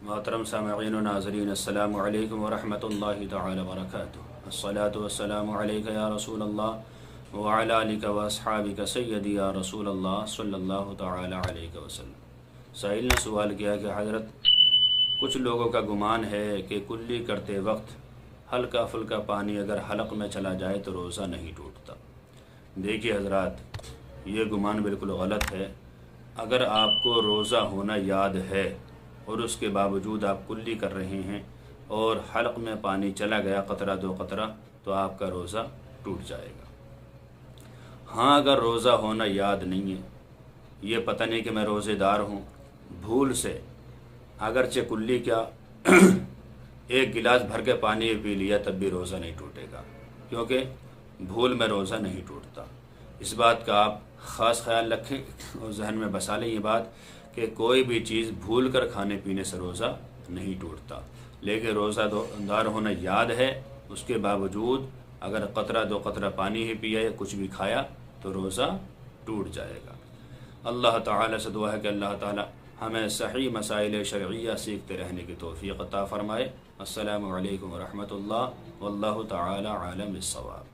محترم سامعین و ناظرین، السلام علیکم ورحمۃ اللہ تعالی وبرکاتہ۔ الصلاۃ والسلام علیک یا رسول اللہ وعلی آلک واصحابک سیدی یا رسول اللہ صلی اللہ تعالی علیہ وسلم۔ سائل نے سوال کیا کہ حضرت، کچھ لوگوں کا گمان ہے کہ کلی کرتے وقت ہلکا پھلکا پانی اگر حلق میں چلا جائے تو روزہ نہیں ٹوٹتا۔ دیکھیے حضرات، یہ گمان بالکل غلط ہے۔ اگر آپ کو روزہ ہونا یاد ہے اور اس کے باوجود آپ کلی کر رہے ہیں اور حلق میں پانی چلا گیا قطرہ دو قطرہ، تو آپ کا روزہ ٹوٹ جائے گا۔ ہاں، اگر روزہ ہونا یاد نہیں ہے، یہ پتہ نہیں کہ میں روزے دار ہوں، بھول سے اگرچہ کلی کیا ایک گلاس بھر کے پانی پی لیا تب بھی روزہ نہیں ٹوٹے گا، کیونکہ بھول میں روزہ نہیں ٹوٹتا۔ اس بات کا آپ خاص خیال رکھیں اور ذہن میں بسا لیں یہ بات کہ کوئی بھی چیز بھول کر کھانے پینے سے روزہ نہیں ٹوٹتا۔ لیکن روزہ دار ہونا یاد ہے، اس کے باوجود اگر قطرہ دو قطرہ پانی ہی پیا یا کچھ بھی کھایا تو روزہ ٹوٹ جائے گا۔ اللہ تعالی سے دعا ہے کہ اللہ تعالی ہمیں صحیح مسائل شرعیہ سیکھتے رہنے کی توفیق عطا فرمائے۔ السلام علیکم ورحمۃ اللہ، واللہ تعالی عالم بالصواب۔